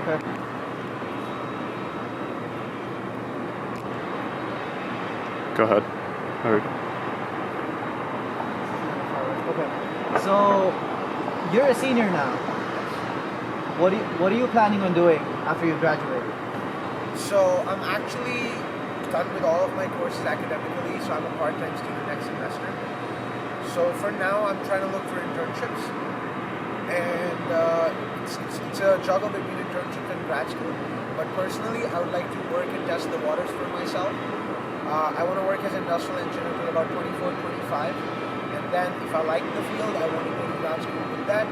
Okay. Go ahead. Or, Okay. So you're a senior now. What are you planning on doing after you graduate? So I'm actually done with all of my courses academically, so I'm a part-time student next semester. So for now, I'm trying to look for internships, and it's a juggle between internships and grad school. But personally, I would like to work and test the waters for myself. I want to work as an industrial engineer until about 24, 25, and then if I like the field, I want to go to grad school with that.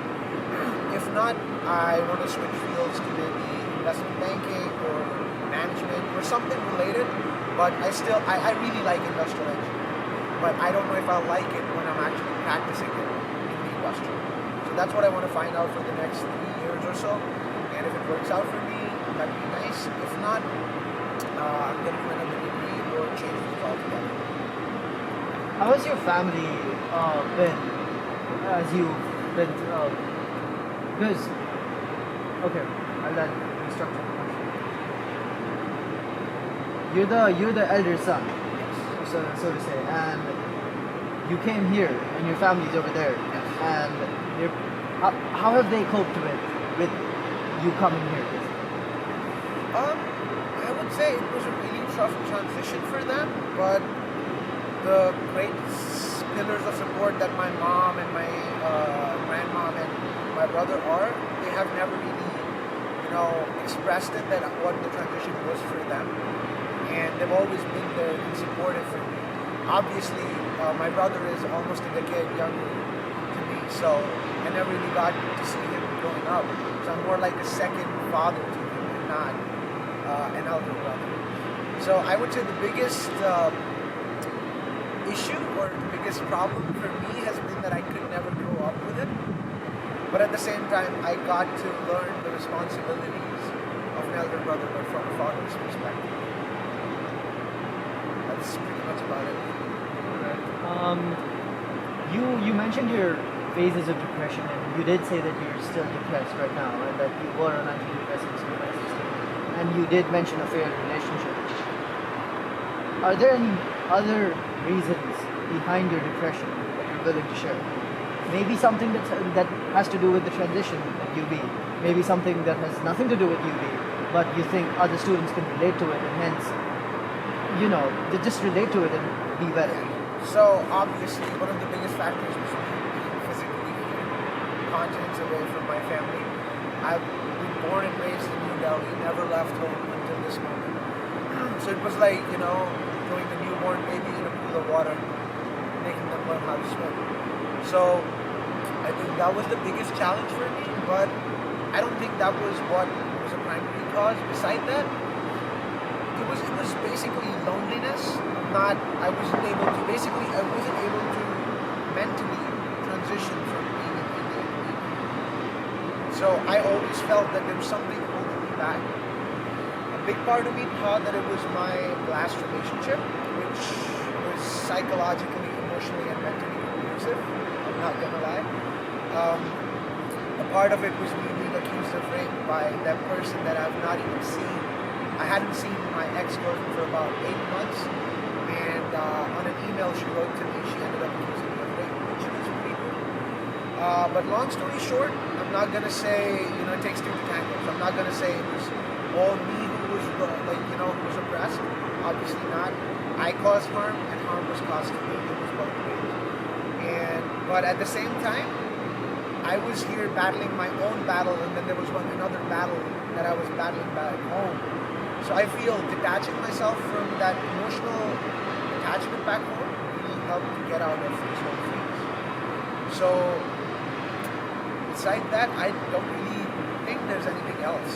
If not, I want to switch fields to maybe investment banking or management or something related. But I really like industrial engineering. But I don't know if I'll like it when I'm actually practicing it in the industry. So that's what I want to find out for the next 3 years or so. And if it works out for me, that'd be nice. If not, I'm going to do another degree or change fields altogether. How has your family been as you've been? Because okay, I'll then restructure the question. You're the elder son, so to say, and you came here, and your family's over there, and how have they coped with you coming here? I would say it was a really tough transition for them, but the great pillars of support that my mom and my grandmom and my brother are, they have never really, expressed it that what the transition was for them, and they've always been there and supportive for me. Obviously, my brother is almost a decade younger to me, so I never really got to see him growing up. So I'm more like a second father to him and not an elder brother. So I would say the biggest issue or the biggest problem for me has been that I could never grow up with it. But at the same time, I got to learn the responsibilities of an elder brother, but from a father's perspective. That's pretty much about it. You mentioned your phases of depression, and you did say that you're still depressed right now, and that you were on antidepressants in 2016, and you did mention a failed relationship. Are there any other reasons behind your depression that you're willing to share? Maybe something that has to do with the transition at UB. Maybe something that has nothing to do with UB, but you think other students can relate to it, and hence, they just relate to it and be better. So obviously, one of the biggest factors was being physically here, continents away from my family. I've been born and raised in New Delhi, never left home until this moment. So it was like, throwing a newborn baby in a pool of water, making them learn how to swim. So I think that was the biggest challenge for me, but I don't think that was what was a primary cause. Beside that, it was basically loneliness. I wasn't able to mentally transition from being in India to being here. So I always felt that there was something holding me back. A big part of me thought that it was my last relationship, which was psychologically, emotionally, and mentally abusive. I'm not gonna lie. A part of it was me being accused of rape by that person that I've not even seen. I hadn't seen my ex-girlfriend for about 8 months, and on an email she wrote to me, she ended up accusing me of rape, which was pretty cool. But long story short, I'm not gonna say it takes two to tango. So I'm not gonna say it was all me who was who was oppressed. Obviously not. I caused harm, and harm was caused to me. It was both ways. But at the same time, I was here battling my own battle, and then there was another battle that I was battling back home. So I feel detaching myself from that emotional attachment back home really helped to get out of this whole phase. So beside that, I don't really think there's anything else.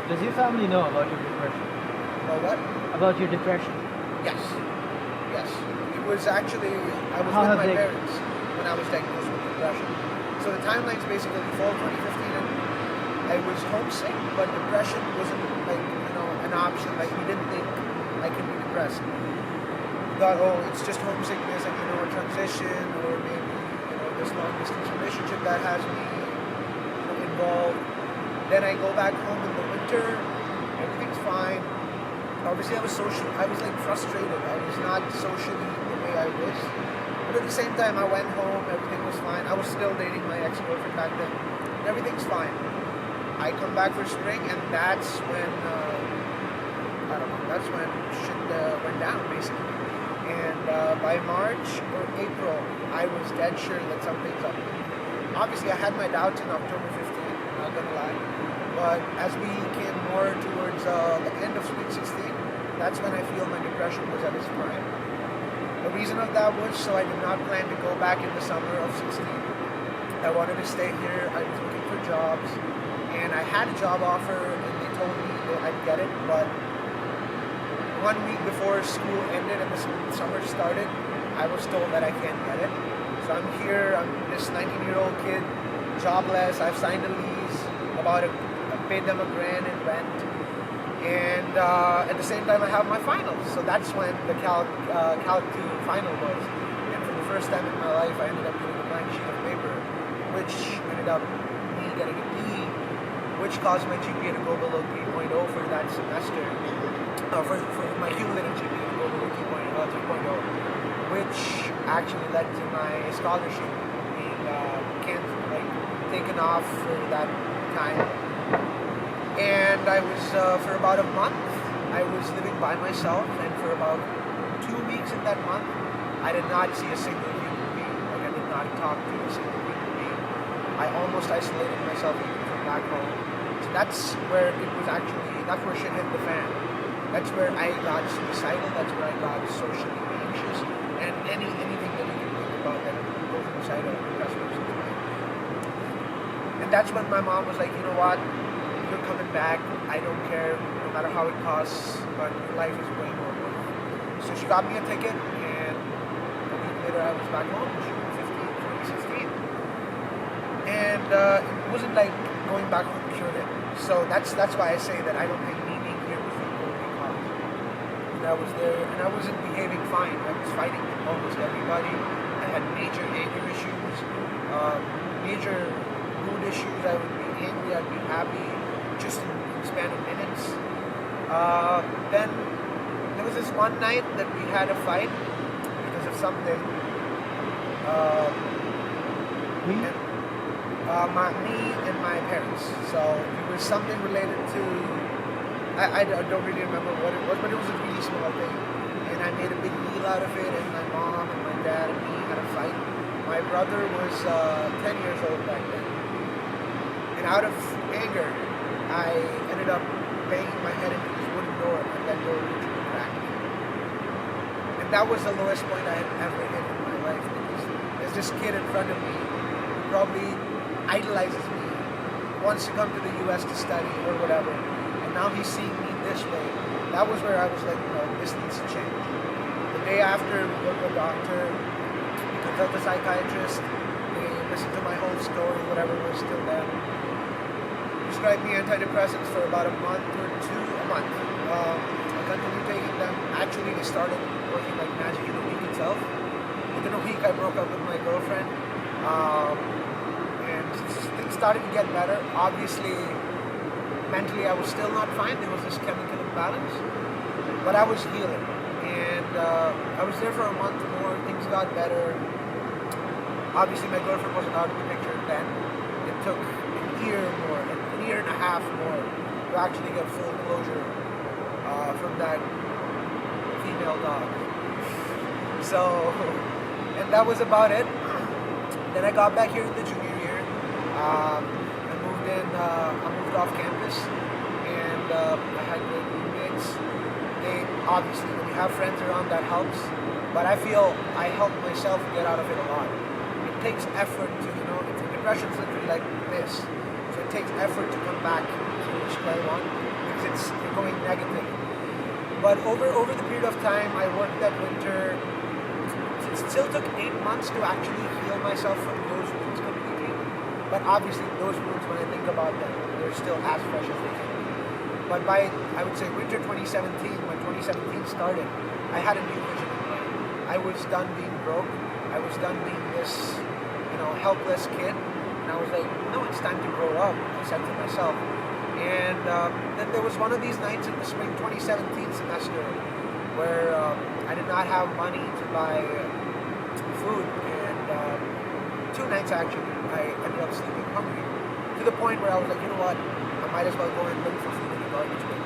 Does your family know about your depression? About what? About your depression? Yes. It was actually, I was with my parents when I was diagnosed with depression. So the timeline's basically fall 2015, and I was homesick, but depression wasn't an option. Like, we didn't think I could be depressed. We thought, it's just homesickness and a transition, or maybe this long distance relationship that has me involved. Then I go back home in the winter, everything's fine. Obviously, I was like frustrated. I was not socially the way I was. But at the same time, I went home, everything was fine. I was still dating my ex-girlfriend back then. Everything's fine. I come back for spring, and that's when, I don't know, that's when shit went down, basically. And by March or April, I was dead sure that something's up. Obviously, I had my doubts in October 15th, not gonna lie. But as we came more towards the end of Sweet 16, that's when I feel my depression was at its prime. The reason of that was so I did not plan to go back in the summer of 16. I wanted to stay here. I was looking for jobs, and I had a job offer, and they told me that I'd get it, but 1 week before school ended and the summer started, I was told that I can't get it. So I'm here, I'm this 19-year-old kid, jobless. I've signed a lease, I paid them $1,000 in rent, and at the same time I have my finals. So that's when the Calc 2 final was. And for the first time in my life, I ended up getting a blank sheet of paper, which ended up me getting a D, which caused my GPA to go below 3.0 for that semester. For my cumulative GPA to go below 3.0, which actually led to my scholarship being taken off for that time. And I was, for about a month, I was living by myself, and for about 2 weeks in that month, I did not see a single human being. Like, I did not talk to a single human being. I almost isolated myself even from back home. So that's where shit hit the fan. That's where I got suicidal, that's where I got socially anxious, and anything that you can think about that goes suicidal, that's what it's like. And that's when my mom was like, you know what, you're coming back, I don't care, no matter how it costs, but life is way more worth it. So she got me a ticket, and a week later I was back home, June 15, 2016. And it wasn't like going back home cured it. So that's why I say that I don't think me being here was the only cause. And I was there, and I wasn't behaving fine. I was fighting with almost everybody. I had major anger issues, major mood issues. I would be angry, I'd be happy, just in the span of minutes. Then there was this one night that we had a fight because of something. Me and my parents. So it was something related to, I don't really remember what it was, but it was a really small thing. And I made a big deal out of it, and my mom and my dad and me had a fight. My brother was 10 years old back then. And out of anger, I ended up banging my head into this wooden door, and that door literally cracked. And that was the lowest point I had ever hit in my life, because there's this kid in front of me who probably idolizes me, wants to come to the US to study or whatever, and now he's seeing me this way. That was where I was like, no, this needs to change. The day after, we go to a doctor, we consult a psychiatrist, they listen to my whole story, whatever was still there. Prescribed me antidepressants for about a month or two, a month. I continued taking them. Actually, they started working like magic in a week itself. Within a week, I broke up with my girlfriend. And things started to get better. Obviously, mentally I was still not fine. There was this chemical imbalance, but I was healing. And I was there for a month more. Things got better. Obviously, my girlfriend wasn't out of the picture then. It took an year and a half more to actually get full closure from that female dog. So, and that was about it. Then I got back here in the junior year. I moved off campus, and I had great roommates. Obviously, when you have friends around, that helps. But I feel I helped myself get out of it a lot. It takes effort to, depression's literally like this. So it takes effort to come back to square one, because you're going negative. But over the period of time, I worked that winter. It still took 8 months to actually heal myself from those wounds completely. But obviously, those wounds, when I think about them, they're still as fresh as they can be. But by, I would say, winter 2017, when 2017 started, I had a new vision in mind. I was done being broke. I was done being this, helpless kid. And I was like, no, it's time to grow up, I said to myself. And then there was one of these nights in the spring 2017 semester where I did not have money to buy food. And 2 nights actually, I ended up sleeping hungry. To the point where I was like, you know what, I might as well go and look for food in the garbage bin.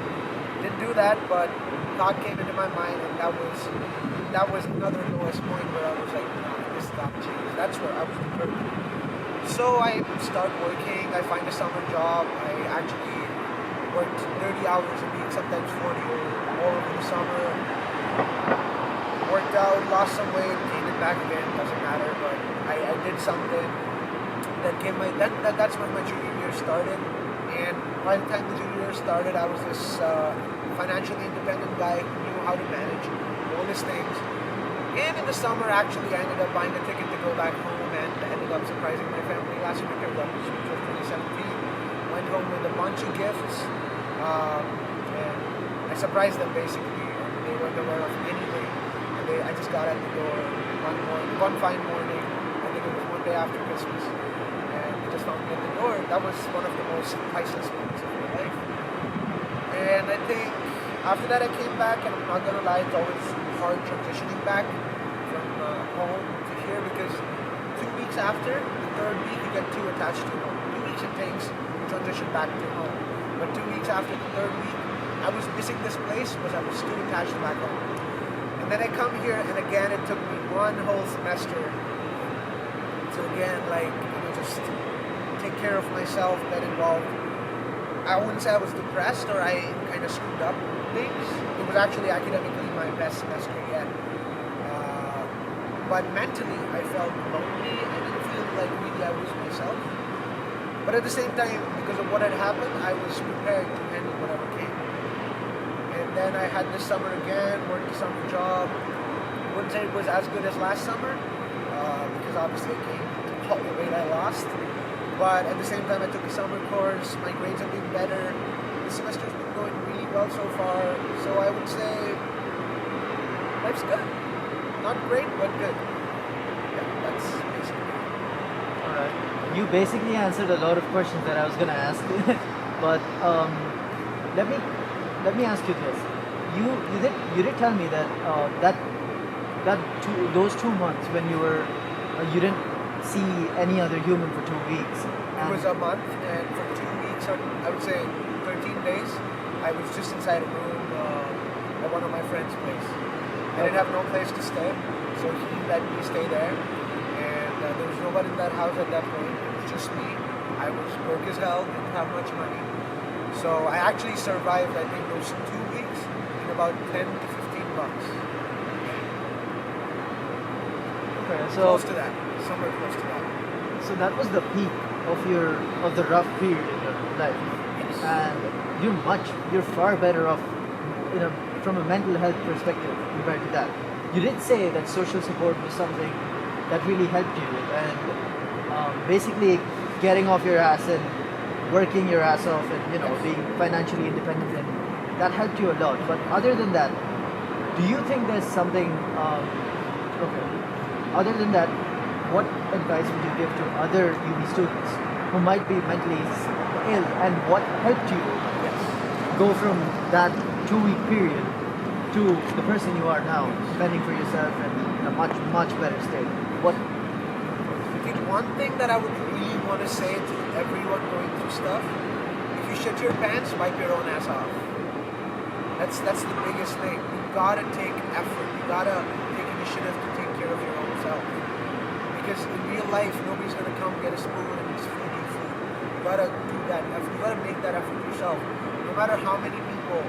Didn't do that, but thought came into my mind, and that was another lowest point where I was like, no, this is not change. That's where I was determined. So I start working, I find a summer job, I actually worked 30 hours a week, sometimes 40 all over the summer. Worked out, lost some weight, gained it back again, doesn't matter, but I did something that gave that's when my junior year started. And by the time the junior year started, I was this financially independent guy who knew how to manage all these things. And in the summer, actually, I ended up buying a ticket to go back home and ended up surprising my family last winter, which was 2017. Went home with a bunch of gifts, and I surprised them basically. They weren't aware of anything. And I just got out the door one fine morning. I think it was one day after Christmas, and they just found me at the door. That was one of the most priceless moments of my life. And I think after that, I came back, and I'm not gonna lie, it's always hard transitioning back from home to here, because 2 weeks after the third week, you get too attached to home. 2 weeks it takes to transition back to home, but 2 weeks after the third week, I was missing this place because I was too attached back home. And then I come here, and again, it took me one whole semester to again, just take care of myself, get involved. I wouldn't say I was depressed or I kind of screwed up things. It was actually academically my best semester yet. But mentally, I felt lonely. I didn't feel like really I was myself. But at the same time, because of what had happened, I was prepared to handle whatever came. And then I had this summer again, worked a summer job. I wouldn't say it was as good as last summer, because obviously it came to all the weight I lost. But at the same time, I took a summer course. My grades have been better. The semester's been going really well so far. So I would say life's good. Not great, but good. Yeah, that's basically it. Alright. You basically answered a lot of questions that I was gonna ask. But let me ask you this. You did tell me that those 2 months when you didn't see any other human for 2 weeks. It was a month, and for 2 weeks, or I would say 13 days, I was just inside a room at one of my friend's place. I didn't have no place to stay, so he let me stay there. And there was nobody in that house at that point. It was just me. I was broke as hell, didn't have much money. So I actually survived, I think, those 2 weeks in about 10 to 15 bucks. Okay, so Close to that. Somewhere close to that. so that was the peak of the rough period in your life. Yes. And you're far better off from a mental health perspective compared to that. You did say that social support was something that really helped you, and basically getting off your ass and working your ass off, and being financially independent, and that helped you a lot. But other than that, do you think there's something okay, other than that, what advice would you give to other uni students who might be mentally ill, and what helped you go from that 2-week period to the person you are now, spending for yourself and in a much, much better state? What? I think one thing that I would really want to say to everyone going through stuff: if you shit your pants, wipe your own ass off. That's the biggest thing. You gotta take effort. You gotta take initiative to take care of your own self. Because in real life, nobody's gonna come get a spoon and just feed you food. You gotta do that effort. You gotta make that effort yourself. No matter how many people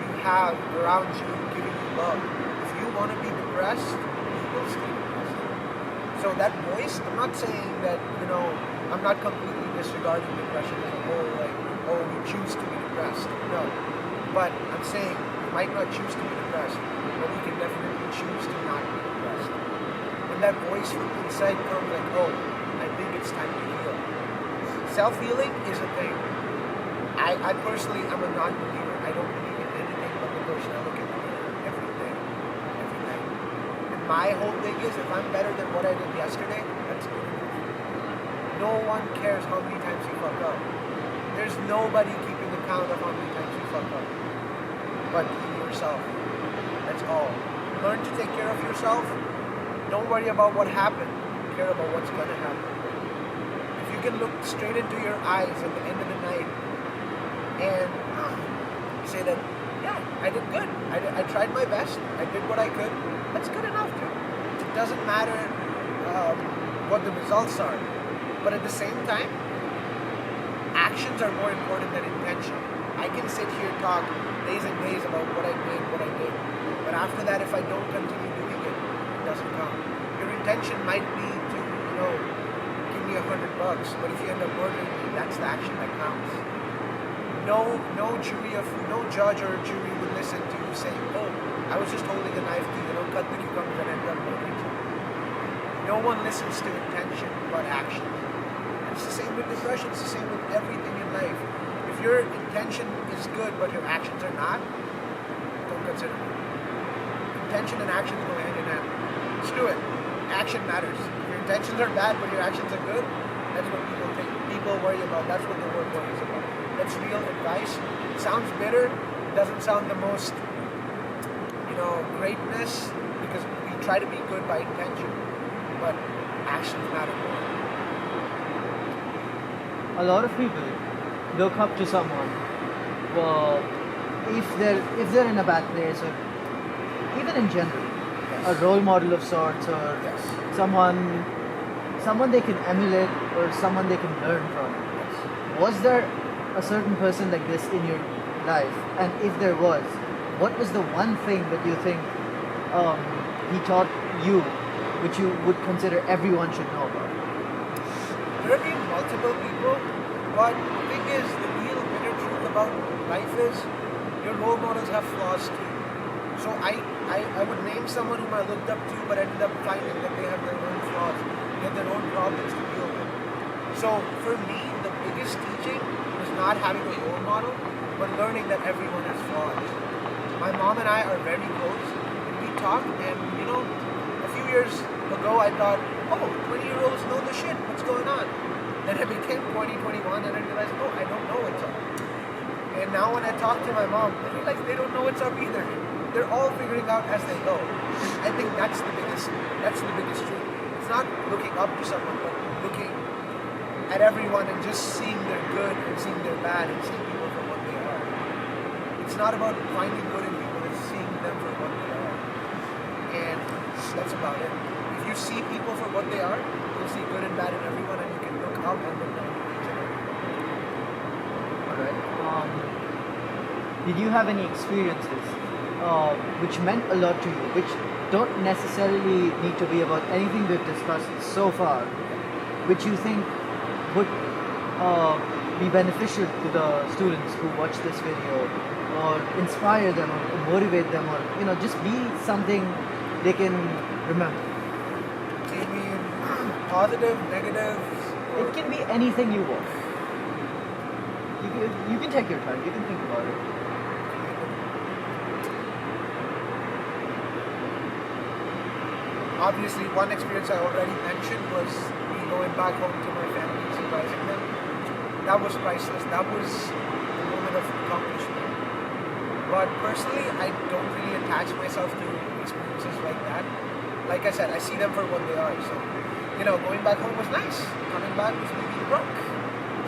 you have around you giving you love, if you want to be depressed, you will stay depressed. So that voice, I'm not saying that, I'm not completely disregarding depression as a whole, like, oh, we choose to be depressed. No. But I'm saying we might not choose to be depressed, but we can definitely choose to not be depressed. When that voice from inside comes like, oh, I think it's time to heal. Self-healing is a thing. I personally am a non-believer. I don't believe in anything but the person I look in the mirror every day, every night. And my whole thing is, if I'm better than what I did yesterday, that's good enough. no one cares how many times you fuck up. There's nobody keeping the count of how many times you fuck up. But you yourself. That's all. Learn to take care of yourself. Don't worry about what happened. Care about what's gonna happen. If you can look straight into your eyes at the end of the night and say that, yeah, I did good. I tried my best. I did what I could. That's good enough, dude. It doesn't matter what the results are. But at the same time, actions are more important than intention. I can sit here and talk days and days about what I did, but after that, if I don't continue doing it, it doesn't count. Your intention might be to, give me $100, but if you end up murdering me, that's the action that counts. No judge or jury would listen to you saying, "Oh, I was just holding a knife to, cut the cucumbers and end up murdering you." No one listens to intention, but action. It's the same with depression. It's the same with everything in life. If your intention is good but your actions are not, don't consider it. Intention and action go hand in hand. Screw it. Action matters. If your intentions are bad but your actions are good, that's what people worry about. That's what the world worries about. That's real advice. It sounds bitter. It doesn't sound the most, greatness, because we try to be good by intention, but actions matter more. A lot of people look up to someone, well, if they're in a bad place, or even in general, a role model of sorts, or Yes. someone they can emulate, or someone they can learn from. Was there a certain person like this in your life? And if there was, what was the one thing that you think he taught you, which you would consider everyone should know about? There have been multiple people, but the thing is, the real bitter truth about life is your role models have flaws too. So I would name someone whom I looked up to, but ended up finding that they have their own flaws, they have their own problems to deal with. So for me, the biggest teaching was not having a role model, but learning that everyone has flaws. My mom and I are very close, and we talk, and a few years ago I thought, oh, 20-year-olds know the shit, what's going on? Then I became 20, 21, and I realized, oh, I don't know what's up. And now when I talk to my mom, I realize they don't know what's up either. They're all figuring out as they go. I think that's the biggest truth. It's not looking up to someone, but looking at everyone and just seeing their good and seeing their bad and seeing people for what they are. It's not about finding good in people, it's seeing them for what they are. And that's about it. If you see people for what they are, you'll see good and bad in everyone, and you can look up and look down to each other. Alright. Did you have any experiences which meant a lot to you, which don't necessarily need to be about anything we've discussed so far, which you think would be beneficial to the students who watch this video, or inspire them, or motivate them, or just be something they can remember? Do you mean positive, negative? It can be anything you want. You can take your time. You can think about it. Obviously, one experience I already mentioned was me going back home to my family and surprising them. That was priceless. That was a moment of accomplishment. But personally, I don't really attach myself to experiences like that. Like I said, I see them for what they are. So, going back home was nice. Coming back was maybe broke.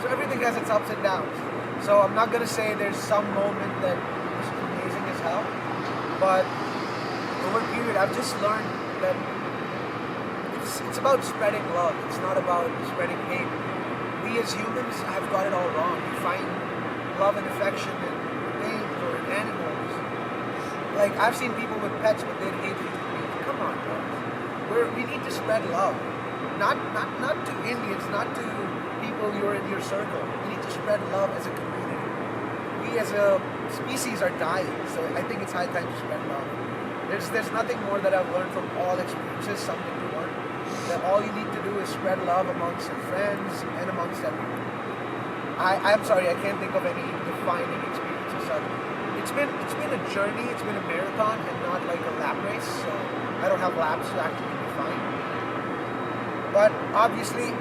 So everything has its ups and downs. So I'm not gonna say there's some moment that was amazing as hell. But over a period, I've just learned that it's about spreading love. It's not about spreading hate. We as humans have got it all wrong. We find love and affection in things or in animals. Like, I've seen people with pets, but they'd hate human beings. Come on, guys. We need to spread love. Not to Indians, not to people you're in your circle. We need to spread love as a community. We as a species are dying, so I think it's high time to spread love. There's nothing more that I've learned from all experiences, something to learn. That all you need to do is spread love amongst your friends and amongst everyone. I'm sorry, I can't think of any defining experiences. It's been a journey, it's been a marathon and not like a lap race, so I don't have laps to actually define. But obviously,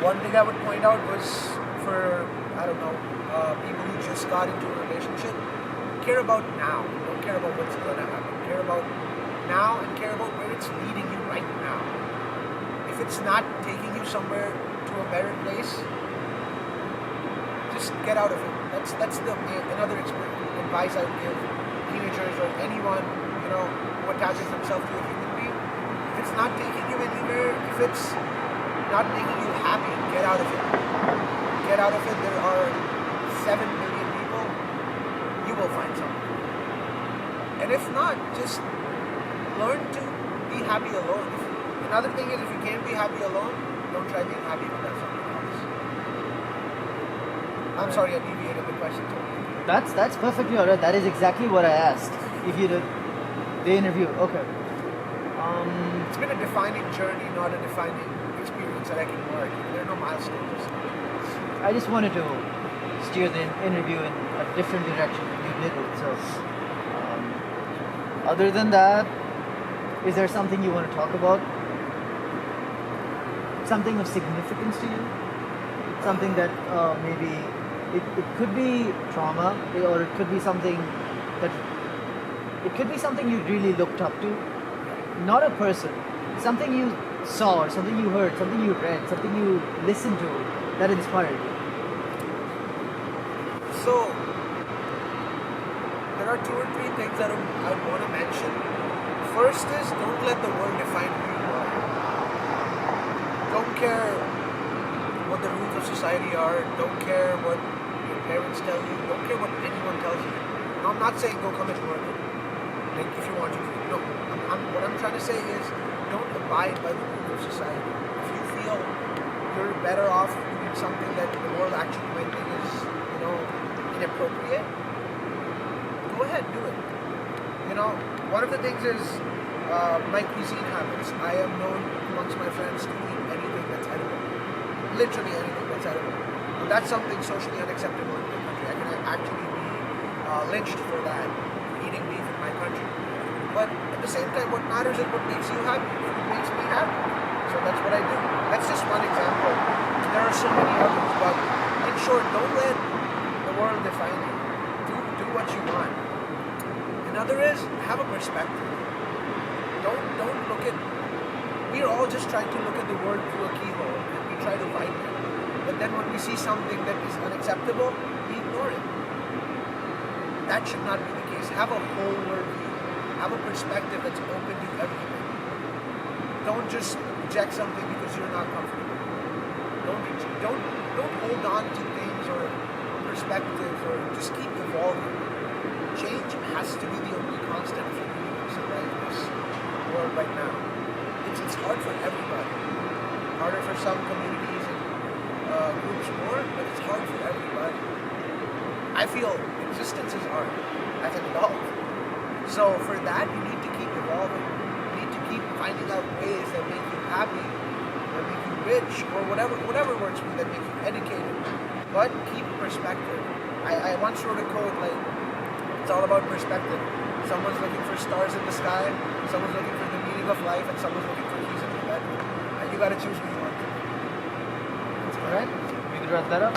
One thing I would point out was for, I don't know, people who just got into a relationship, care about now. Don't care about what's going to happen. Care about now and care about where it's leading you right now. If it's not taking you somewhere to a better place, just get out of it. That's another advice I would give teenagers or anyone, who attaches themselves to a human being. If it's not taking you anywhere, if it's not making you happy, get out of it. Get out of it. There are 7 billion people. You will find something. And if not, just learn to be happy alone. Another thing is, if you can't be happy alone, don't try being happy with someone else. I'm sorry, I deviated the question totally. That's perfectly alright. That is exactly what I asked. If you did the interview, okay. It's been a defining journey, not a defining experience that I can mark. There are no milestones. I just wanted to steer the interview in a different direction than you did it. So, other than that, is there something you want to talk about? Something of significance to you? Something that maybe it could be trauma, or it could be something that it could be something you really looked up to. Not a person, something you saw, or something you heard, something you read, something you listened to that inspired you. So, there are 2 or 3 things that I want to mention. First is, don't let the world define who you are. Don't care what the rules of society are. Don't care what your parents tell you. Don't care what anyone tells you. Now, I'm not saying go commit murder. Like, if you want to do it. No. What I'm trying to say is, don't abide by the rules of society. If you feel you're better off doing something that the world actually might think is, inappropriate, go ahead, do it. One of the things is my cuisine habits. I am known amongst my friends to eat anything that's edible. Literally anything that's edible. And that's something socially unacceptable in my country. I can actually be lynched for that, eating beef in my country. But at the same time, what matters is what makes you happy. Food makes me happy. So that's what I do. That's just one example. There are so many others, but in short, don't let the world define you. Do what you want. Another is, have a perspective. Don't look at... We're all just trying to look at the world through a keyhole, and we try to find it. But then when we see something that is unacceptable, we ignore it. That should not be the case. Have a whole world view. Have a perspective that's open to everything. Don't just reject something because you're not comfortable. Don't hold on to things or perspectives, or just keep evolving. Change has to be the only constant if you really want to survive this world right now. It's hard for everybody. Harder for some communities and groups more, but it's hard for everybody. I feel existence is hard as an adult. So for that, you need to keep evolving. You need to keep finding out ways that make you happy, that make you rich, or whatever works for you, that make you educated. But keep perspective. I once wrote a quote like, it's all about perspective. Someone's looking for stars in the sky, someone's looking for the meaning of life, and someone's looking for keys in the bedroom. And you gotta choose who you want to be. Alright, we could wrap that up.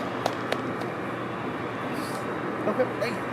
Okay. Thank you.